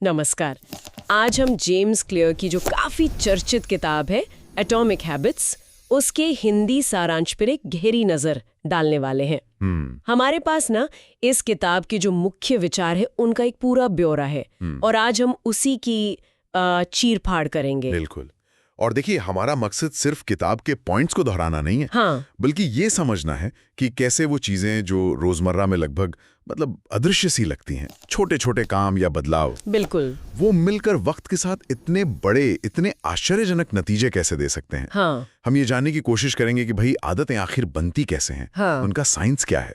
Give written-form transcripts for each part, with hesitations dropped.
नमस्कार। आज हम जेम्स क्लियर की जो काफी चर्चित किताब है एटॉमिक हैबिट्स, उसके हिंदी सारांश पर एक गहरी नजर डालने वाले हैं। हमारे पास ना इस किताब के जो मुख्य विचार है उनका एक पूरा ब्यौरा है और आज हम उसी की चीर फाड़ करेंगे। बिल्कुल। और देखिए, हमारा मकसद सिर्फ किताब के पॉइंट्स को दोहराना नहीं है, हाँ, बल्कि ये समझना है कि कैसे वो चीजें जो रोजमर्रा में लगभग अदृश्य सी लगती हैं, छोटे छोटे काम या बदलाव, बिल्कुल, वो मिलकर वक्त के साथ इतने बड़े, इतने आश्चर्यजनक नतीजे कैसे दे सकते हैं। हाँ, हम ये जानने की कोशिश करेंगे कि भाई आदतें आखिर बनती कैसे हैं, हाँ, उनका साइंस क्या है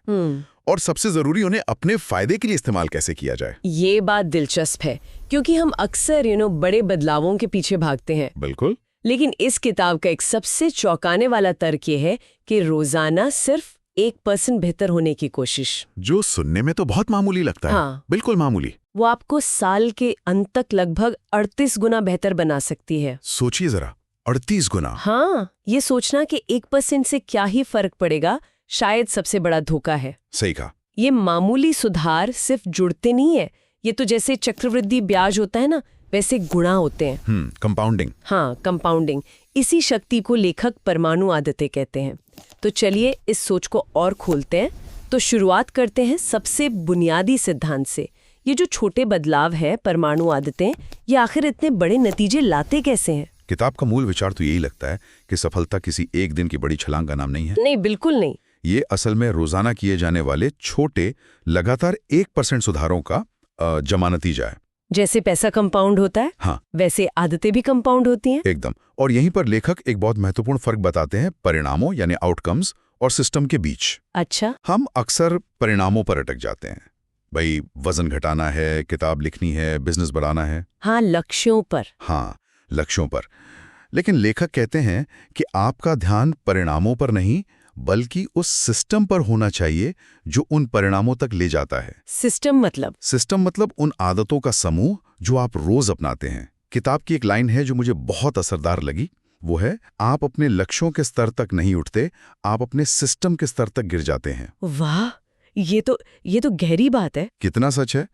और सबसे जरूरी उन्हें अपने फायदे के लिए इस्तेमाल कैसे किया जाए। ये बात दिलचस्प है क्योंकि हम अक्सर बड़े बदलावों के पीछे भागते हैं। बिल्कुल। लेकिन इस किताब का एक सबसे चौंकाने वाला तर्क ये है कि रोजाना सिर्फ 1% बेहतर होने की कोशिश, जो सुनने में तो बहुत मामूली लगता है, हाँ, बिल्कुल मामूली, वो आपको साल के अंत तक लगभग 38 गुना बेहतर बना सकती है। सोचिए जरा, 38 गुना। हाँ, ये सोचना कि 1% से क्या ही फर्क पड़ेगा शायद सबसे बड़ा धोखा है। सही कहा। ये मामूली सुधार सिर्फ जुड़ते नहीं है, ये तो जैसे चक्रवृद्धि ब्याज होता है ना, वैसे गुणा होते हैं। कंपाउंडिंग। हाँ, कंपाउंडिंग। इसी शक्ति को लेखक परमाणु आदतें कहते हैं। तो चलिए इस सोच को और खोलते हैं। तो शुरुआत करते हैं सबसे बुनियादी सिद्धांत से। ये जो छोटे बदलाव है, परमाणु आदतें, ये आखिर इतने बड़े नतीजे लाते कैसे हैं? किताब का मूल विचार तो यही लगता है कि सफलता किसी एक दिन की बड़ी छलांग का नाम नहीं है। नहीं, बिल्कुल नहीं। ये असल में रोजाना किए जाने वाले छोटे, लगातार 1% सुधारों का जमा नतीजा है। जैसे पैसा कंपाउंड होता है, हाँ, वैसे आदतें भी कंपाउंड होती हैं। एकदम। और यहीं पर लेखक एक बहुत महत्वपूर्ण फर्क बताते हैं परिणामों यानी आउटकम्स और सिस्टम के बीच। अच्छा। हम अक्सर परिणामों पर अटक जाते हैं। भाई, वजन घटाना है, किताब लिखनी है, बिजनेस बढ़ाना है। हाँ, लक्ष्यों पर। हाँ, लक्ष्यों पर। लेकिन लेखक कहते हैं कि आपका ध्यान परिणामों पर नहीं, बल्कि उस सिस्टम पर होना चाहिए जो उन परिणामों तक ले जाता है। सिस्टम मतलब उन आदतों का समूह जो आप रोज अपनाते हैं। किताब की एक लाइन है जो मुझे बहुत असरदार लगी, वो है, आप अपने लक्ष्यों के स्तर तक नहीं उठते, आप अपने सिस्टम के स्तर तक गिर जाते हैं। वाह, ये तो गहरी बात है। कितना सच है।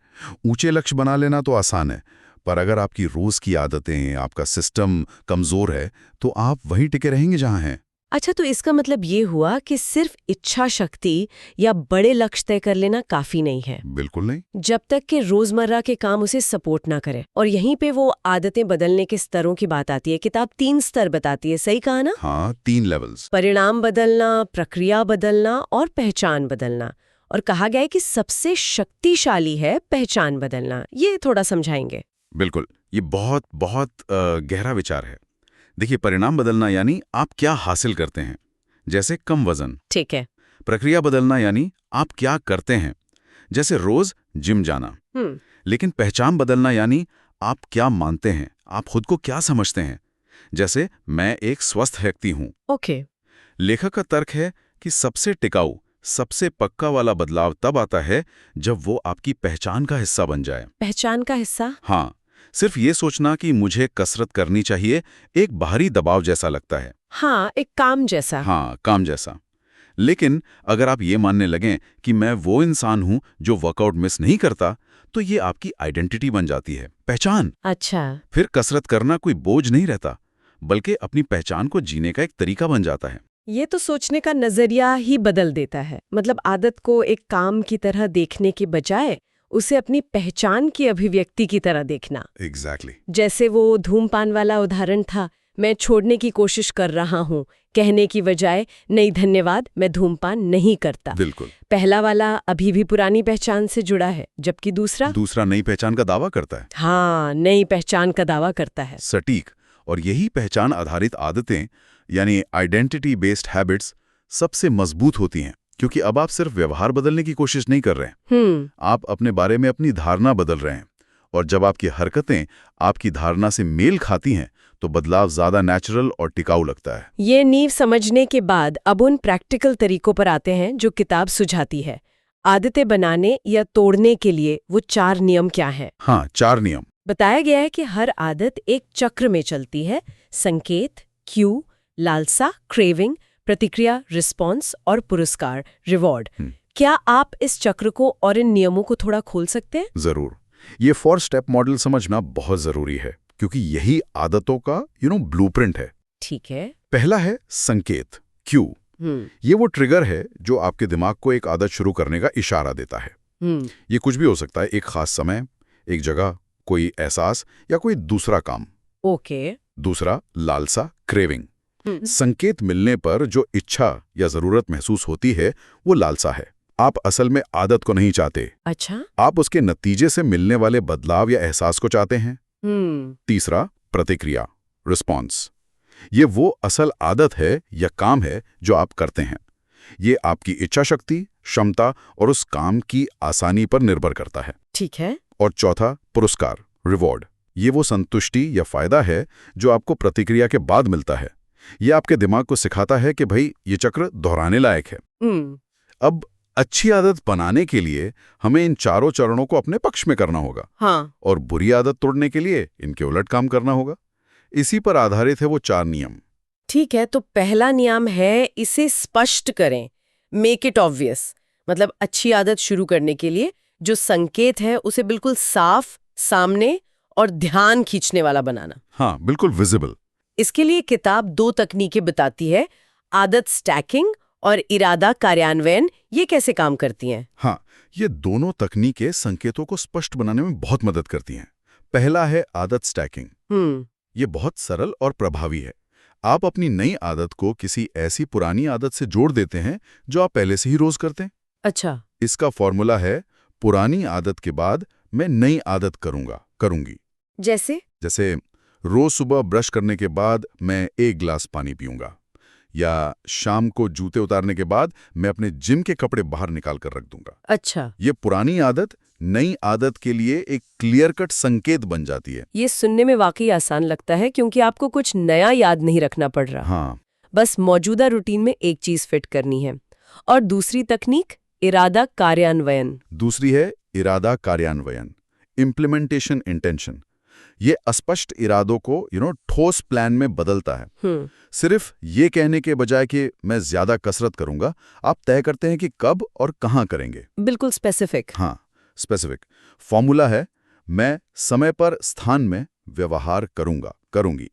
ऊंचे लक्ष्य बना लेना तो आसान है, पर अगर आपकी रोज की आदतें, आपका सिस्टम कमजोर है, तो आप वहीं टिके रहेंगे जहां हैं। अच्छा, तो इसका मतलब ये हुआ कि सिर्फ इच्छा शक्ति या बड़े लक्ष्य तय कर लेना काफी नहीं है। बिल्कुल नहीं। जब तक कि रोजमर्रा के काम उसे सपोर्ट ना करें। और यहीं पे वो आदतें बदलने के स्तरों की बात आती है। किताब 3 स्तर बताती है, सही कहा ना? हाँ, 3 लेवल्स। परिणाम बदलना, प्रक्रिया बदलना और पहचान बदलना। और कहा गया है कि सबसे शक्तिशाली है पहचान बदलना। ये थोड़ा समझाएंगे? बिल्कुल, ये बहुत बहुत गहरा विचार है। देखिए, परिणाम बदलना यानी आप क्या हासिल करते हैं, जैसे कम वजन। ठीक है। प्रक्रिया बदलना यानी आप क्या करते हैं, जैसे रोज जिम जाना। लेकिन पहचान बदलना यानी आप क्या मानते हैं, आप खुद को क्या समझते हैं, जैसे मैं एक स्वस्थ व्यक्ति हूं। ओके। लेखक का तर्क है कि सबसे टिकाऊ, सबसे पक्का वाला बदलाव तब आता है जब वो आपकी पहचान का हिस्सा बन जाए। पहचान का हिस्सा? हाँ, सिर्फ ये सोचना कि मुझे कसरत करनी चाहिए एक बाहरी दबाव जैसा लगता है। हाँ, एक काम जैसा। हाँ, काम जैसा। लेकिन अगर आप ये मानने लगें कि मैं वो इंसान हूं जो वर्कआउट मिस नहीं करता, तो ये आपकी आइडेंटिटी बन जाती है, पहचान। अच्छा। फिर कसरत करना कोई बोझ नहीं रहता, बल्कि अपनी पहचान को जीने का एक तरीका बन जाता है। ये तो सोचने का नजरिया ही बदल देता है। मतलब आदत को एक काम की तरह देखने के बजाय उसे अपनी पहचान की अभिव्यक्ति की तरह देखना। एग्जैक्टली। जैसे वो धूमपान वाला उदाहरण था, मैं छोड़ने की कोशिश कर रहा हूँ कहने की बजाय नहीं धन्यवाद, मैं धूमपान नहीं करता। बिल्कुल। पहला वाला अभी भी पुरानी पहचान से जुड़ा है, जबकि दूसरा नई पहचान का दावा करता है। हाँ, नई पहचान का दावा करता है। सटीक। और यही पहचान आधारित आदतें यानी आइडेंटिटी बेस्ड हैबिट्स सबसे मजबूत होती हैं, क्योंकि अब आप सिर्फ व्यवहार बदलने की कोशिश नहीं कर रहे हैं, आप अपने बारे में अपनी धारणा बदल रहे हैं। और जब आपकी हरकतें आपकी धारणा से मेल खाती हैं, तो बदलाव ज्यादा नेचुरल और टिकाऊ लगता है। ये नींव समझने के बाद अब उन प्रैक्टिकल तरीकों पर आते हैं जो किताब सुझाती है। आदतें बनाने या तोड़ने के लिए वो 4 नियम क्या हैं? हाँ, 4 नियम। बताया गया है कि हर आदत एक चक्र में चलती है। संकेत, क्यू, लालसा, क्रेविंग, प्रतिक्रिया, रिस्पॉन्स और पुरस्कार, रिवॉर्ड। क्या आप इस चक्र को और इन नियमों को थोड़ा खोल सकते हैं? जरूर। ये 4 स्टेप मॉडल समझना बहुत जरूरी है, क्योंकि यही आदतों का ब्लूप्रिंट है। ठीक है। पहला है संकेत, क्यू। ये वो ट्रिगर है जो आपके दिमाग को एक आदत शुरू करने का इशारा देता है। ये कुछ भी हो सकता है, एक खास समय, एक जगह, कोई एहसास या कोई दूसरा काम। ओके। दूसरा, लालसा, क्रेविंग। संकेत मिलने पर जो इच्छा या जरूरत महसूस होती है वो लालसा है। आप असल में आदत को नहीं चाहते। अच्छा। आप उसके नतीजे से मिलने वाले बदलाव या एहसास को चाहते हैं। तीसरा, प्रतिक्रिया, रिस्पॉन्स। ये वो असल आदत है या काम है जो आप करते हैं। ये आपकी इच्छा शक्ति, क्षमता और उस काम की आसानी पर निर्भर करता है। ठीक है। और चौथा, पुरस्कार, रिवॉर्ड। ये वो संतुष्टि या फायदा है जो आपको प्रतिक्रिया के बाद मिलता है। ये आपके दिमाग को सिखाता है कि भाई ये चक्र दोहराने लायक है। अब अच्छी आदत बनाने के लिए हमें इन चारों चरणों को अपने पक्ष में करना होगा। हाँ। और बुरी आदत तोड़ने के लिए इनके उलट काम करना होगा। इसी पर आधारित है वो 4 नियम। ठीक है, तो पहला नियम है इसे स्पष्ट करें, मेक इट ऑब्वियस। मतलब अच्छी आदत शुरू करने के लिए जो संकेत है उसे बिल्कुल साफ, सामने और ध्यान खींचने वाला बनाना। हाँ, बिल्कुल विजिबल। इसके लिए किताब 2 तकनीकें बताती है, आदत स्टैकिंग और इरादा कार्यान्वयन। ये कैसे काम करती हैं? हाँ, ये दोनों तकनीकें संकेतों को स्पष्ट बनाने में बहुत मदद करती हैं। पहला है आदत स्टैकिंग। ये बहुत सरल और प्रभावी है। आप अपनी नई आदत को किसी ऐसी पुरानी आदत से जोड़ देते हैं जो आप पहले से ही रोज करते हैं। अच्छा। इसका फॉर्मूला है, पुरानी आदत के बाद मैं नई आदत करूंगी। जैसे रोज सुबह ब्रश करने के बाद मैं 1 गिलास पानी पीऊंगा, या शाम को जूते उतारने के बाद मैं अपने जिम के कपड़े बाहर निकाल कर रख दूंगा। अच्छा। ये पुरानी आदत नई आदत के लिए एक क्लियर कट संकेत बन जाती है। ये सुनने में वाकई आसान लगता है, क्योंकि आपको कुछ नया याद नहीं रखना पड़ रहा। हाँ, बस मौजूदा रूटीन में एक चीज फिट करनी है। और दूसरी तकनीक, इरादा कार्यान्वयन। दूसरी है इरादा कार्यान्वयन, इम्प्लीमेंटेशन इंटेंशन। ये अस्पष्ट इरादों को ठोस प्लान में बदलता है। सिर्फ ये कहने के बजाय कि मैं ज्यादा कसरत करूंगा, आप तय करते हैं कि कब और कहां करेंगे। बिल्कुल स्पेसिफिक। हाँ, स्पेसिफिक। फॉर्मूला है, मैं समय पर स्थान में व्यवहार करूंगी।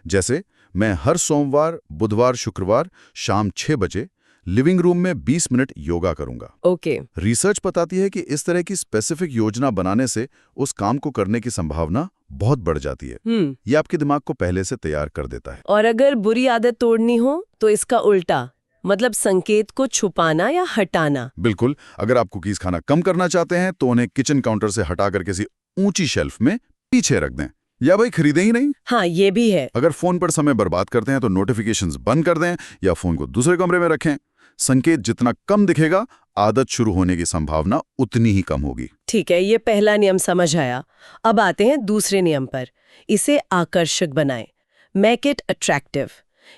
जैसे मैं हर सोमवार, बुधवार, शुक्रवार शाम 6 बजे लिविंग रूम में 20 मिनट योगा करूंगा। ओके। रिसर्च बताती है कि इस तरह की स्पेसिफिक योजना बनाने से उस काम को करने की संभावना बहुत बढ़ जाती है। ये आपके दिमाग को पहले से तैयार कर देता है। और अगर बुरी आदत तोड़नी हो तो इसका उल्टा, मतलब संकेत को छुपाना या हटाना। बिल्कुल। अगर आप कुकीज खाना कम करना चाहते हैं तो उन्हें किचन काउंटर से हटाकर किसी ऊंची शेल्फ में पीछे रख दें, या भाई खरीदें ही नहीं। हाँ, ये भी है। अगर फोन पर समय बर्बाद करते हैं तो नोटिफिकेशंस बंद कर दें या फोन को दूसरे कमरे में रखें। संकेत जितना कम दिखेगा, आदत शुरू होने की संभावना उतनी ही कम होगी। ठीक है, ये पहला नियम समझ आया। अब आते हैं दूसरे नियम पर। इसे आकर्षक बनाएं, मेक इट अट्रैक्टिव।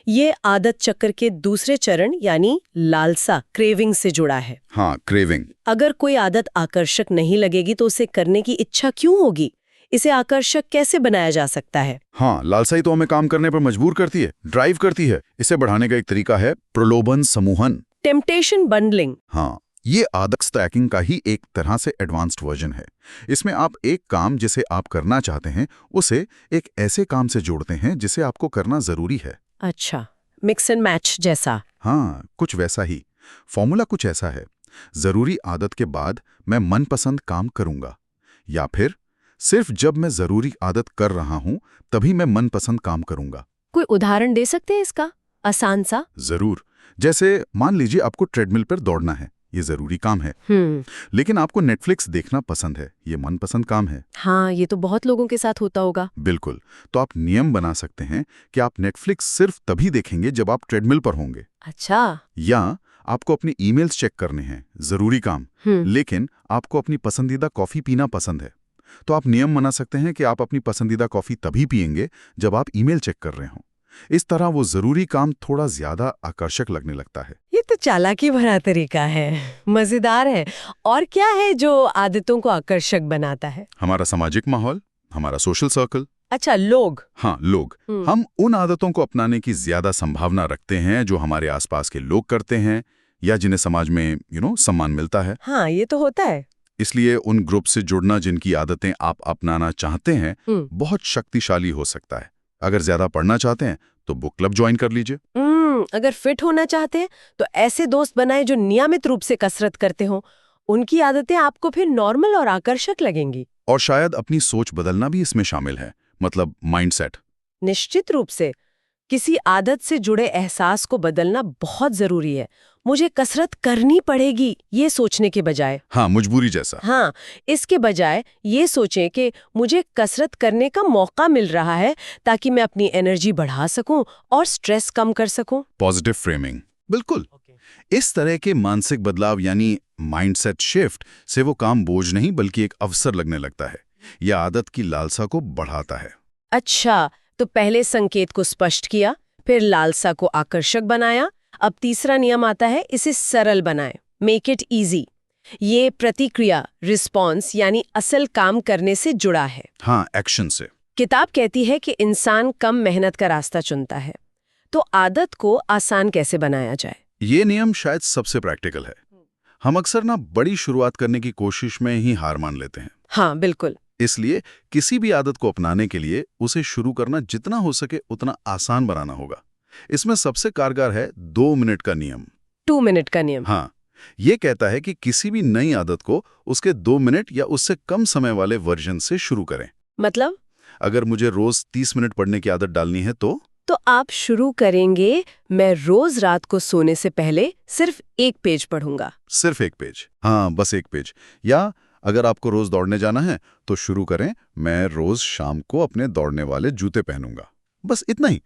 ये आदत चक्र के दूसरे चरण यानी लालसा, क्रेविंग से जुड़ा है। हाँ, क्रेविंग। अगर कोई आदत आकर्षक नहीं लगेगी तो उसे करने की इच्छा क्यों होगी? इसे आकर्षक कैसे बनाया जा सकता है? हाँ, लालसा ही तो हमें काम करने पर मजबूर करती है, ड्राइव करती है। इसे बढ़ाने का एक तरीका है प्रलोभन समूहन, टेम्पटेशन बंडलिंग। हाँ, ये आदत स्टैकिंग का ही एक तरह से एडवांस्ड वर्जन है। इसमें आप एक काम जिसे आप करना चाहते हैं उसे एक ऐसे काम से जोड़ते हैं जिसे आपको करना जरूरी है। अच्छा, मिक्स एंड मैच जैसा। हाँ, कुछ वैसा ही। फॉर्मूला कुछ ऐसा है, जरूरी आदत के बाद मैं मनपसंद काम करूंगा, या फिर सिर्फ जब मैं जरूरी आदत कर रहा हूं तभी मैं मनपसंद काम करूंगा। कोई उदाहरण दे सकते हैं इसका, आसान सा? जरूर। जैसे मान लीजिए आपको ट्रेडमिल पर दौड़ना है, ये जरूरी काम है। लेकिन आपको नेटफ्लिक्स देखना पसंद है, ये मनपसंद काम है। हाँ, ये तो बहुत लोगों के साथ होता होगा। बिल्कुल। तो आप नियम बना सकते हैं कि आप नेटफ्लिक्स सिर्फ तभी देखेंगे जब आप ट्रेडमिल पर होंगे। अच्छा। या आपको अपनी ईमेल्स चेक करने हैं, जरूरी काम, लेकिन आपको अपनी पसंदीदा कॉफी पीना पसंद है, तो आप नियम बना सकते हैं कि आप अपनी पसंदीदा कॉफी तभी पिएंगे जब आप ईमेल चेक कर रहे हों। इस तरह वो जरूरी काम थोड़ा ज्यादा आकर्षक लगने लगता है। ये तो चालाकी भरा तरीका है, मजेदार है। और क्या है जो आदतों को आकर्षक बनाता है? हमारा सामाजिक माहौल, हमारा सोशल सर्कल। अच्छा, लोग। हाँ, लोग। हम उन आदतों को अपनाने की ज्यादा संभावना रखते हैं जो हमारे आसपास के लोग करते हैं या जिन्हें समाज में सम्मान मिलता है। हाँ, ये तो होता है। इसलिए उन ग्रुप से जुड़ना जिनकी आदतें आप अपनाना चाहते हैं बहुत शक्तिशाली हो सकता है। अगर ज्यादा पढ़ना चाहते हैं तो बुक क्लब ज्वाइन कर लीजिए। अगर फिट होना चाहते हैं तो ऐसे दोस्त बनाए जो नियमित रूप से कसरत करते हो। उनकी आदतें आपको फिर नॉर्मल और आकर्षक लगेंगी। और शायद अपनी सोच बदलना भी इसमें शामिल है, मतलब माइंडसेट। निश्चित रूप से किसी आदत से जुड़े एहसास को बदलना बहुत जरूरी है। मुझे कसरत करनी पड़ेगी ये सोचने के बजाय, हाँ, मजबूरी जैसा। हाँ, इसके बजाय ये सोचें कि मुझे कसरत करने का मौका मिल रहा है ताकि मैं अपनी एनर्जी बढ़ा सकूं और स्ट्रेस कम कर सकूं। पॉजिटिव फ्रेमिंग, बिल्कुल। इस तरह के मानसिक बदलाव यानी माइंडसेट शिफ्ट से वो काम बोझ नहीं बल्कि एक अवसर लगने लगता है। यह आदत की लालसा को बढ़ाता है। अच्छा, तो पहले संकेत को स्पष्ट किया, फिर लालसा को आकर्षक बनाया। अब तीसरा नियम आता है, इसे सरल बनाएं, मेक इट इजी। ये प्रतिक्रिया, रिस्पॉन्स यानी असल काम करने से जुड़ा है। हाँ, एक्शन से। किताब कहती है कि इंसान कम मेहनत का रास्ता चुनता है, तो आदत को आसान कैसे बनाया जाए? ये नियम शायद सबसे प्रैक्टिकल है। हम अक्सर ना बड़ी शुरुआत करने की कोशिश में ही हार मान लेते हैं। हाँ, बिल्कुल। इसलिए किसी भी आदत को अपनाने के लिए उसे शुरू करना जितना हो सके उतना आसान बनाना होगा। इसमें सबसे कारगर है 2 मिनट का नियम। 2 मिनट का नियम। हाँ, ये कहता है कि किसी भी नई आदत को उसके 2 मिनट या उससे कम समय वाले वर्जन से शुरू करें। मतलब? अगर मुझे रोज 30 मिनट पढ़ने की आदत डालनी है तो आप शुरू करेंगे, मैं रोज रात को सोने से पहले सिर्फ 1 पेज पढ़ूंगा। सिर्फ 1 पेज? हाँ, बस 1 पेज। या अगर आपको रोज दौड़ने जाना है तो शुरू करें, मैं रोज शाम को अपने दौड़ने वाले जूते पहनूंगा। बस इतना ही।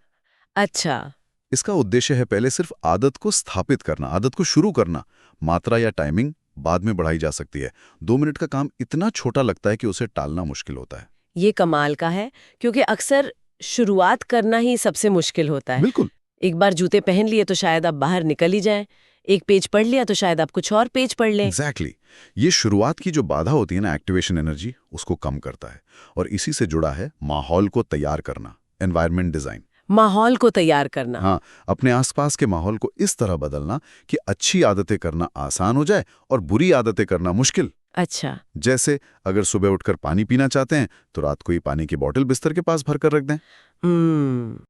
अच्छा। इसका उद्देश्य है पहले सिर्फ आदत को स्थापित करना, आदत को शुरू करना। मात्रा या टाइमिंग बाद में बढ़ाई जा सकती है। 2 मिनट का काम इतना छोटा लगता है कि उसे टालना मुश्किल होता है। ये कमाल का है, क्योंकि अक्सर शुरुआत करना ही सबसे मुश्किल होता है। बिल्कुल। एक बार जूते पहन लिए तो शायद आप बाहर निकल ही जाएं। 1 पेज पढ़ लिया तो शायद आप कुछ और पेज पढ़ लें। एग्जैक्टली। ये शुरुआत की जो बाधा होती है ना, एक्टिवेशन एनर्जी, उसको कम करता है। और इसी से जुड़ा है माहौल को तैयार करना, एनवायरनमेंट डिजाइन। माहौल को तैयार करना। हाँ, अपने आसपास के माहौल को इस तरह बदलना कि अच्छी आदतें करना आसान हो जाए और बुरी आदतें करना मुश्किल। अच्छा। जैसे अगर सुबह उठकर पानी पीना चाहते हैं तो रात को ही पानी की बोतल बिस्तर के पास भरकर रख दें।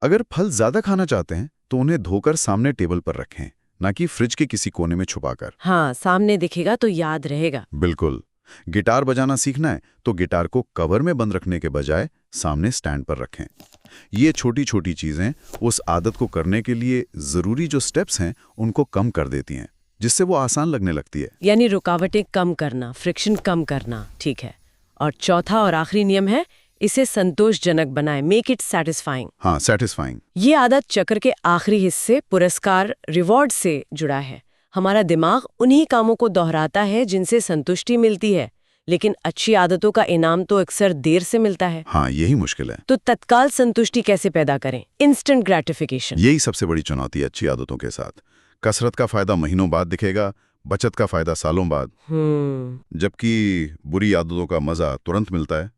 अगर फल ज्यादा खाना चाहते हैं तो उन्हें धोकर सामने टेबल पर रखें, ना कि फ्रिज के किसी कोने में छुपाकर। हाँ, सामने दिखेगा तो याद रहेगा। बिल्कुल। गिटार बजाना सीखना है तो गिटार को कवर में बंद रखने के बजाय सामने स्टैंड पर रखें। ये छोटी छोटी चीजें उस आदत को करने के लिए जरूरी जो स्टेप्स हैं उनको कम कर देती हैं, जिससे वो आसान लगने लगती है। यानी रुकावटें कम करना, फ्रिक्शन कम करना। ठीक है। और चौथा और आखिरी नियम है, इसे संतोषजनक बनाएं, मेक इट सैटिस्फाइंग। हाँ, सैटिस्फाइंग। ये आदत चक्र के आखिरी हिस्से पुरस्कार, रिवॉर्ड से जुड़ा है। हमारा दिमाग उन्हीं कामों को दोहराता है जिनसे संतुष्टि मिलती है, लेकिन अच्छी आदतों का इनाम तो अक्सर देर से मिलता है। हाँ, यही मुश्किल है। तो तत्काल संतुष्टि कैसे पैदा करें? Instant gratification. यही सबसे बड़ी चुनौती है अच्छी आदतों के साथ। कसरत का फायदा महीनों बाद दिखेगा, बचत का फायदा सालों बाद। जबकि बुरी आदतों का मजा तुरंत मिलता है।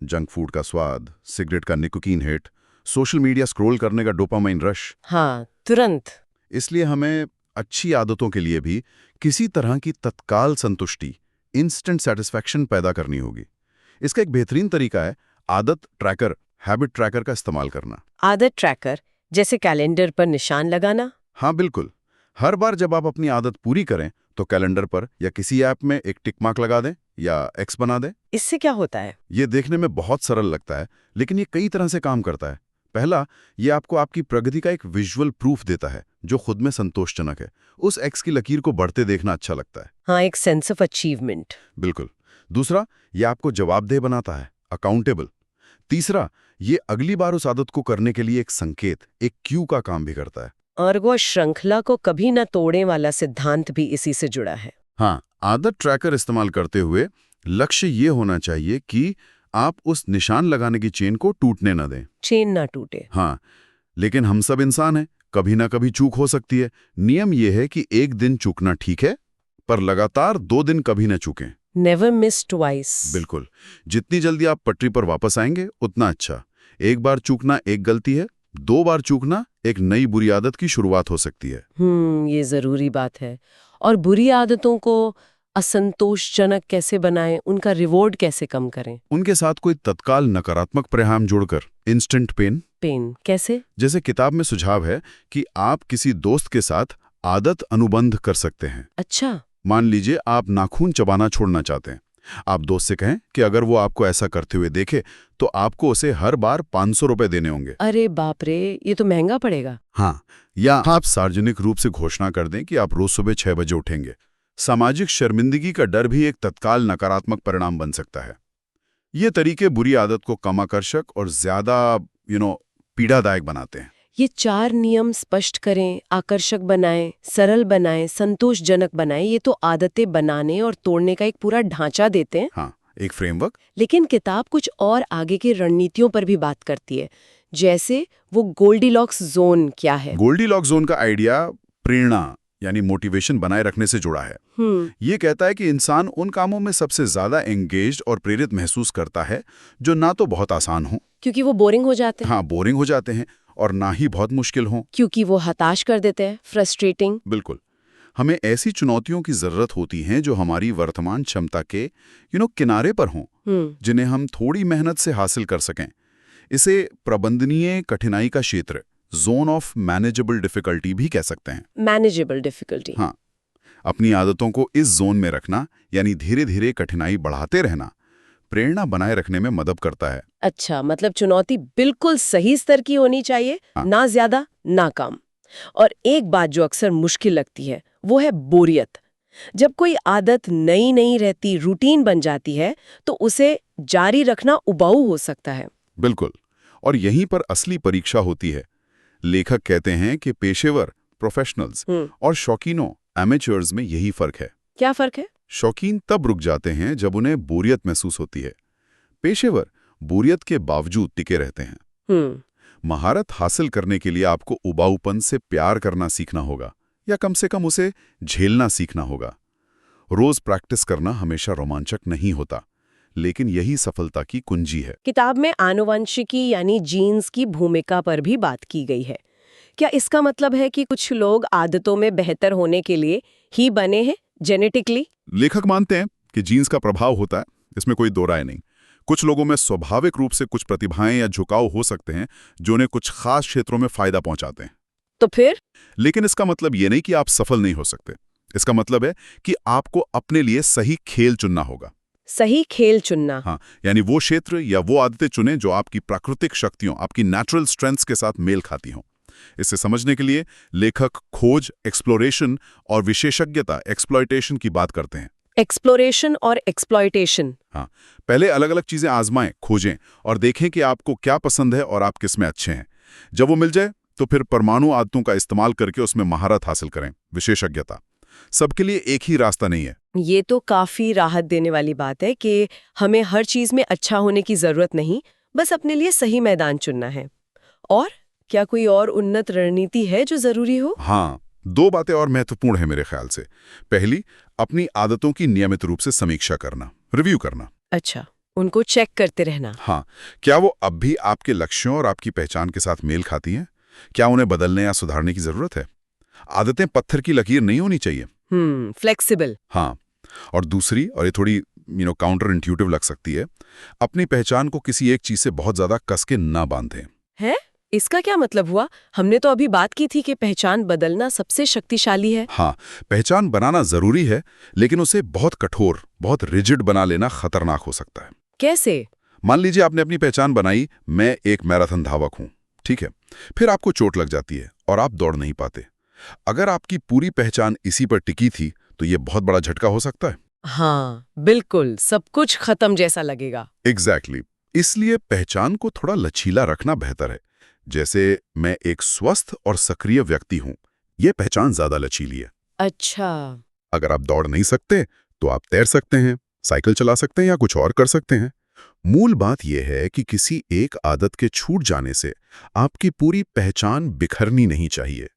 जंक फूड का स्वाद, सिगरेट का nicotine hit, social media scroll करने का डोपामाइन रश। हाँ, तुरंत। इसलिए हमें अच्छी आदतों के लिए भी किसी तरह की तत्काल संतुष्टि, इंस्टेंट सेटिस्फैक्शन पैदा करनी होगी। इसका एक बेहतरीन तरीका है आदत ट्रैकर, हैबिट ट्रैकर का इस्तेमाल करना। आदत ट्रैकर जैसे कैलेंडर पर निशान लगाना? हाँ, बिल्कुल। हर बार जब आप अपनी आदत पूरी करें तो कैलेंडर पर या किसी ऐप में एक टिक मार्क लगा दें या एक्स बना दें। इससे क्या होता है? ये देखने में बहुत सरल लगता है, लेकिन ये कई तरह से काम करता है। पहला, ये आपको आपकी प्रगति का एक विजुअल प्रूफ देता है जो खुद में संतोषजनक है। उस एक्स की लकीर को बढ़ते देखना अच्छा लगता है। हाँ, एक सेंस ऑफ अचीवमेंट। बिल्कुल। दूसरा, ये आपको जवाबदेह बनाता है, अकाउंटेबल। तीसरा, ये अगली बार उस आदत को करने के लिए एक संकेत, एक क्यू का काम भी करता है। और वो श्रृंखला को कभी न तोड़ने वाला सिद्धांत भी इसी से जुड़ा है। हाँ, आदत ट्रैकर इस्तेमाल करते हुए लक्ष्य ये होना चाहिए कि आप उस निशान लगाने की चेन को टूटने न दें। चेन ना टूटे। हाँ, लेकिन हम सब इंसान हैं, कभी ना कभी चूक हो सकती है। नियम यह है कि 1 दिन चूकना ठीक है, पर लगातार 2 दिन कभी न चूकें। Never miss twice. बिल्कुल। जितनी जल्दी आप पटरी पर वापस आएंगे उतना अच्छा। एक बार चूकना एक गलती है, 2 बार चूकना एक नई बुरी आदत की शुरुआत हो सकती है। ये जरूरी बात है। और बुरी आदतों को असंतोषजनक कैसे बनाएं, उनका रिवॉर्ड कैसे कम करें? उनके साथ कोई तत्काल नकारात्मक परिणाम जोड़कर, इंस्टेंट पेन कैसे? जैसे किताब में सुझाव है कि आप किसी दोस्त के साथ आदत अनुबंध कर सकते हैं। अच्छा। मान लीजिए आप नाखून चबाना छोड़ना चाहते हैं। आप दोस्त से कहें कि अगर वो आपको ऐसा करते हुए देखे तो आपको उसे हर बार 500 रुपए देने होंगे। अरे बाप रे, ये तो महंगा पड़ेगा। हाँ, या आप सार्वजनिक रूप से घोषणा कर दें कि आप रोज सुबह 6 बजे उठेंगे। सामाजिक शर्मिंदगी का डर भी एक तत्काल नकारात्मक परिणाम बन सकता है। ये तरीके बुरी आदत को कम आकर्षक और ज्यादा पीड़ादायक बनाते हैं। ये 4 नियम स्पष्ट करें, आकर्षक बनाएं, सरल बनाएं, संतोषजनक बनाएं, ये तो आदतें बनाने और तोड़ने का एक पूरा ढांचा देते हैं। हाँ, एक फ्रेमवर्क। लेकिन किताब कुछ और आगे की रणनीतियों पर भी बात करती है, जैसे वो गोल्डीलॉक्स जोन क्या है? गोल्डीलॉक्स जोन का आइडिया प्रेरणा यानी मोटिवेशन बनाए रखने से जुड़ा है। ये कहता है कि इंसान उन कामों में सबसे ज्यादा एंगेज्ड और प्रेरित महसूस करता है जो ना तो बहुत आसान हो, क्योंकि वो बोरिंग हो जाते हैं। हाँ, बोरिंग हो जाते हैं, और ना ही बहुत मुश्किल हो, क्योंकि वो हताश कर देते हैं, फ्रस्ट्रेटिंग। बिल्कुल। हमें ऐसी चुनौतियों की जरूरत होती हैं जो हमारी वर्तमान क्षमता के किनारे पर हों, जिन्हें हम थोड़ी मेहनत से हासिल कर सकें। इसे प्रबंधनीय कठिनाई का क्षेत्र, जोन ऑफ मैनेजेबल डिफिकल्टी भी कह सकते हैं। Manageable difficulty. हाँ, अपनी आदतों को इस जोन में रखना यानी धीरे धीरे कठिनाई बढ़ाते रहना प्रेरणा बनाए रखने में मदद करता है। अच्छा, मतलब चुनौती बिल्कुल सही स्तर की होनी चाहिए। हाँ। ना ज्यादा ना कम। और एक बात जो अक्सर मुश्किल लगती है वो है बोरियत। जब कोई आदत नई नहीं रहती, रूटीन बन जाती है, तो उसे जारी रखना उबाऊ हो सकता है। बिल्कुल, और यहीं पर असली परीक्षा होती है। लेखक कहते हैं कि पेशेवर प्रोफेशनल्स और शौकीनों एमेचर्स में यही फर्क है। क्या फर्क है? शौकीन तब रुक जाते हैं जब उन्हें बोरियत महसूस होती है। पेशेवर बोरियत के बावजूद टिके रहते हैं। महारत हासिल करने के लिए आपको उबाऊपन से प्यार करना सीखना होगा, या कम से कम उसे झेलना सीखना होगा। रोज प्रैक्टिस करना हमेशा रोमांचक नहीं होता, लेकिन यही सफलता की कुंजी है। किताब में आनुवंशिकी यानी जीन्स की भूमिका पर भी बात की गई है। क्या इसका मतलब है कि कुछ लोग आदतों में बेहतर होने के लिए ही बने हैं जेनेटिकली? लेखक मानते हैं कि जीन्स का प्रभाव होता है, इसमें कोई दो राय नहीं। कुछ लोगों में स्वाभाविक रूप से कुछ प्रतिभाएं या झुकाव हो सकते हैं जो उन्हें कुछ खास क्षेत्रों में फायदा पहुंचाते हैं। तो फिर? लेकिन इसका मतलब ये नहीं कि आप सफल नहीं हो सकते। इसका मतलब है कि आपको अपने लिए सही खेल चुनना होगा। सही खेल चुनना। हाँ, यानी वो क्षेत्र या वो आदतें चुनें जो आपकी प्राकृतिक शक्तियों, आपकी नेचुरल स्ट्रेंथ्स के साथ मेल खाती हों। इसे समझने के लिए लेखक खोज, एक्सप्लोरेशन और विशेषज्ञता, एक्सप्लॉयटेशन की बात करते हैं। एक्सप्लोरेशन और एक्सप्लॉयटेशन। हाँ, पहले अलग अलग चीजें आजमाएं, खोजें और देखें कि आपको क्या पसंद है और आप किसमें अच्छे हैं। जब वो मिल जाए तो फिर परमाणु आदतों का इस्तेमाल करके उसमें महारत हासिल करें। विशेषज्ञता सबके लिए एक ही रास्ता नहीं है। ये तो काफी राहत देने वाली बात है कि हमें हर चीज में अच्छा होने की जरूरत नहीं, बस अपने लिए सही मैदान चुनना है। और क्या कोई और उन्नत रणनीति है जो जरूरी हो? हाँ, 2 बातें और महत्वपूर्ण है मेरे ख्याल से। पहली, अपनी आदतों की नियमित रूप से समीक्षा करना, रिव्यू करना। अच्छा, उनको चेक करते रहना। हाँ, क्या वो अब भी आपके लक्ष्यों और आपकी पहचान के साथ मेल खाती हैं? क्या उन्हें बदलने या सुधारने की जरूरत है? आदतें पत्थर की लकीर नहीं होनी चाहिए। फ्लेक्सिबल। हाँ, और दूसरी, और ये थोड़ी काउंटर इंट्यूटिव लग सकती है, अपनी पहचान को किसी एक चीज से बहुत ज्यादा कस के ना बांधें। है? इसका क्या मतलब हुआ? हमने तो अभी बात की थी कि पहचान बदलना सबसे शक्तिशाली है। हाँ, पहचान बनाना जरूरी है, लेकिन उसे बहुत कठोर, बहुत रिजिड बना लेना खतरनाक हो सकता है। कैसे? मान लीजिए आपने अपनी पहचान बनाई, मैं एक मैराथन धावक हूं, ठीक है। फिर आपको चोट लग जाती है और आप दौड़ नहीं पाते। अगर आपकी पूरी पहचान इसी पर टिकी थी तो ये बहुत बड़ा झटका हो सकता है। हाँ, बिल्कुल, सब कुछ खत्म जैसा लगेगा। एग्जैक्टली। इसलिए पहचान को थोड़ा लचीला रखना बेहतर है। जैसे मैं एक स्वस्थ और सक्रिय व्यक्ति हूं, ये पहचान ज्यादा लचीली है। अच्छा। अगर आप दौड़ नहीं सकते तो आप तैर सकते हैं, साइकिल चला सकते हैं या कुछ और कर सकते हैं। मूल बात यह है कि किसी एक आदत के छूट जाने से आपकी पूरी पहचान बिखरनी नहीं चाहिए।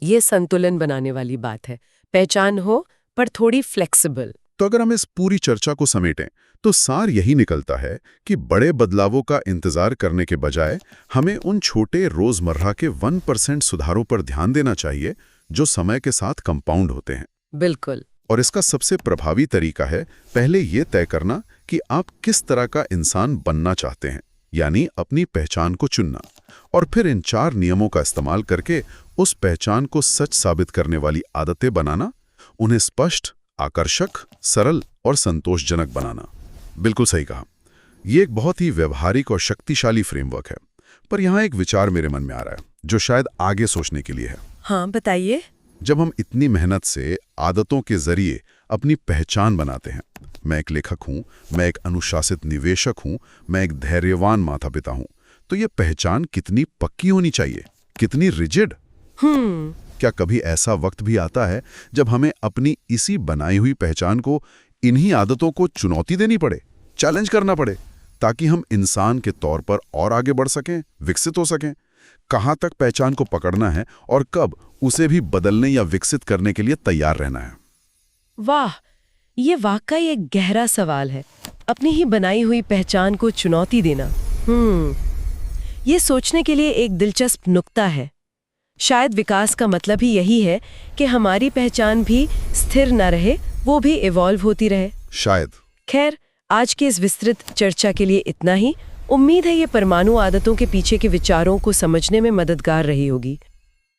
ये संतुलन बनाने वाली बात है। पहचान हो पर थोड़ी फ्लेक्सिबल। तो अगर हम इस पूरी चर्चा को समेटें तो सार यही निकलता है कि बड़े बदलावों का इंतजार करने के बजाय हमें उन छोटे रोजमर्रा के 1% सुधारों पर ध्यान देना चाहिए जो समय के साथ कंपाउंड होते हैं। बिल्कुल, और इसका सबसे प्रभावी तरीका है पहले ये तय करना कि आप किस तरह का इंसान बनना चाहते हैं, यानी अपनी पहचान को चुनना, और फिर इन 4 नियमों का इस्तेमाल करके उस पहचान को सच साबित करने वाली आदतें बनाना, उन्हें स्पष्ट, आकर्षक, सरल और संतोषजनक बनाना। बिल्कुल सही कहा। ये एक बहुत ही व्यवहारिक और शक्तिशाली फ्रेमवर्क है। पर यहाँ एक विचार मेरे मन में आ रहा है जो शायद आगे सोचने के लिए है। हाँ, बताइए। जब हम इतनी मेहनत से आदतों के जरिए अपनी पहचान बनाते हैं, मैं एक लेखक हूँ, मैं एक अनुशासित निवेशक हूँ, मैं एक धैर्यवान माता पिता हूँ, तो ये पहचान कितनी पक्की होनी चाहिए, कितनी रिजिड? क्या कभी ऐसा वक्त भी आता है जब हमें अपनी इसी बनाई हुई पहचान को, इन्हीं आदतों को चुनौती देनी पड़े, चैलेंज करना पड़े, ताकि हम इंसान के तौर पर और आगे बढ़ सकें, विकसित हो सकें? कहाँ तक पहचान को पकड़ना है और कब उसे भी बदलने या विकसित करने के लिए तैयार रहना है? वाह, ये वाकई एक गहरा सवाल है। अपनी ही बनाई हुई पहचान को चुनौती देना। ये सोचने के लिए एक दिलचस्प नुक्ता है। शायद विकास का मतलब ही यही है कि हमारी पहचान भी स्थिर न रहे, वो भी इवॉल्व होती रहे। शायद। खैर, आज की इस विस्तृत चर्चा के लिए इतना ही। उम्मीद है ये परमाणु आदतों के पीछे के विचारों को समझने में मददगार रही होगी।